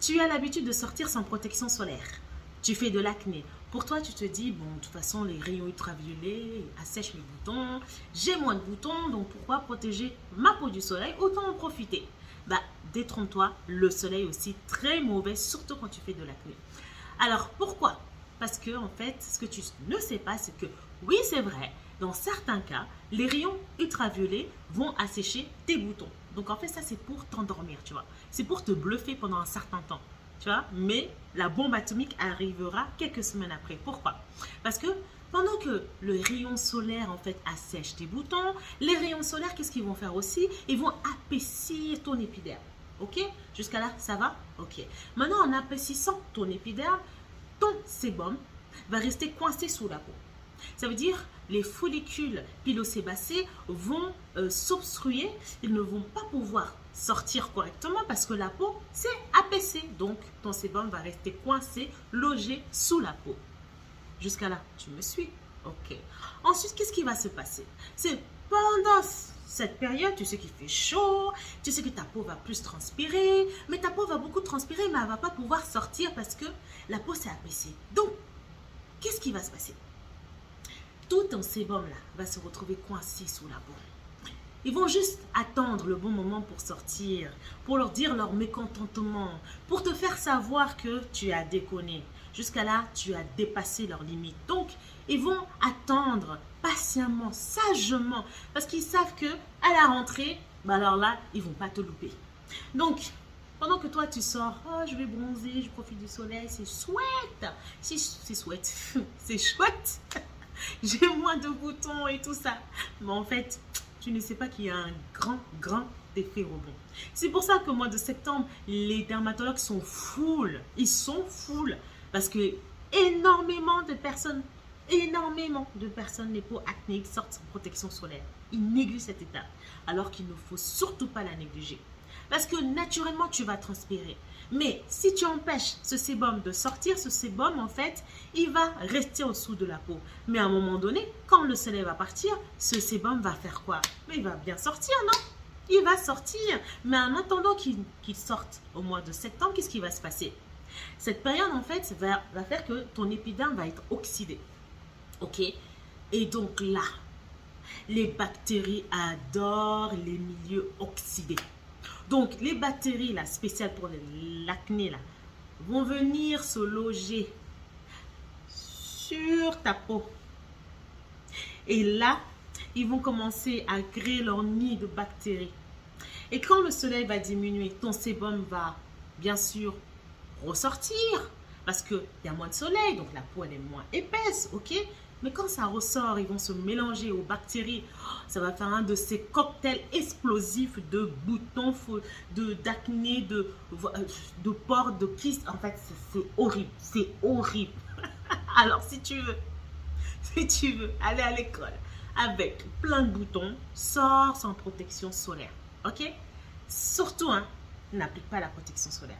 Tu as l'habitude de sortir sans protection solaire. Tu fais de l'acné. Pour toi, tu te dis, bon, de toute façon, les rayons ultraviolets assèchent mes boutons. J'ai moins de boutons, donc pourquoi protéger ma peau du soleil? Autant en profiter. Bah, détrompe-toi, le soleil est aussi très mauvais, surtout quand tu fais de l'acné. Alors, pourquoi? Parce que, en fait, ce que tu ne sais pas, c'est que, oui, c'est vrai, dans certains cas, les rayons ultraviolets vont assécher tes boutons. Donc, en fait, ça, c'est pour t'endormir, tu vois. C'est pour te bluffer pendant un certain temps, tu vois. Mais la bombe atomique arrivera quelques semaines après. Pourquoi? Parce que pendant que le rayon solaire, en fait, assèche tes boutons, les rayons solaires, qu'est-ce qu'ils vont faire aussi? Ils vont épaissir ton épiderme. Ok? Jusqu'à là, ça va? Ok. Maintenant, en épaississant ton épiderme, ton sébum va rester coincé sous la peau. Ça veut dire les follicules pilosébacés vont s'obstruer, ils ne vont pas pouvoir sortir correctement parce que la peau s'est affaissée. Donc, ton sébum va rester coincé, logé sous la peau. Jusqu'à là, tu me suis? Ok. Ensuite, qu'est-ce qui va se passer? C'est pendant cette période, tu sais qu'il fait chaud, tu sais que ta peau va plus transpirer, mais ta peau va beaucoup transpirer, mais elle ne va pas pouvoir sortir parce que la peau s'est affaissée. Donc, qu'est-ce qui va se passer? Tout ton sébum là va se retrouver coincé sous la peau. Ils vont juste attendre le bon moment pour sortir, pour leur dire leur mécontentement, pour te faire savoir que tu as déconné. Jusqu'à là, tu as dépassé leurs limites. Donc, ils vont attendre patiemment, sagement, parce qu'ils savent que à la rentrée, bah alors là, ils vont pas te louper. Donc, pendant que toi, tu sors, oh, je vais bronzer, je profite du soleil, c'est chouette. C'est chouette, c'est chouette. J'ai moins de boutons et tout ça. Mais en fait, tu ne sais pas qu'il y a un grand effet rebond. C'est pour ça qu'au mois de septembre, les dermatologues sont full. Ils sont full. Parce que énormément de personnes, les peaux acnéiques sortent sans protection solaire. Ils négligent cette étape. Alors qu'il ne faut surtout pas la négliger. Parce que naturellement, tu vas transpirer. Mais si tu empêches ce sébum de sortir, ce sébum, en fait, il va rester au-dessous de la peau. Mais à un moment donné, quand le soleil va partir, ce sébum va faire quoi? Mais il va bien sortir, non? Il va sortir. Mais en attendant qu'il sorte au mois de septembre, qu'est-ce qui va se passer? Cette période, en fait, va faire que ton épiderme va être oxydé. OK? Et donc là, les bactéries adorent les milieux oxydés. Donc, les bactéries là, spéciales pour l'acné, là, vont venir se loger sur ta peau. Et là, ils vont commencer à créer leur nid de bactéries. Et quand le soleil va diminuer, ton sébum va, bien sûr, ressortir. Parce qu'il y a moins de soleil, donc la peau, elle est moins épaisse, ok? Mais quand ça ressort, ils vont se mélanger aux bactéries. Ça va faire un de ces cocktails explosifs de boutons, d'acné, de pores, de kystes. En fait, c'est horrible. C'est horrible. Alors, si tu veux aller à l'école avec plein de boutons, sors sans protection solaire. Ok? Surtout, hein, n'applique pas la protection solaire.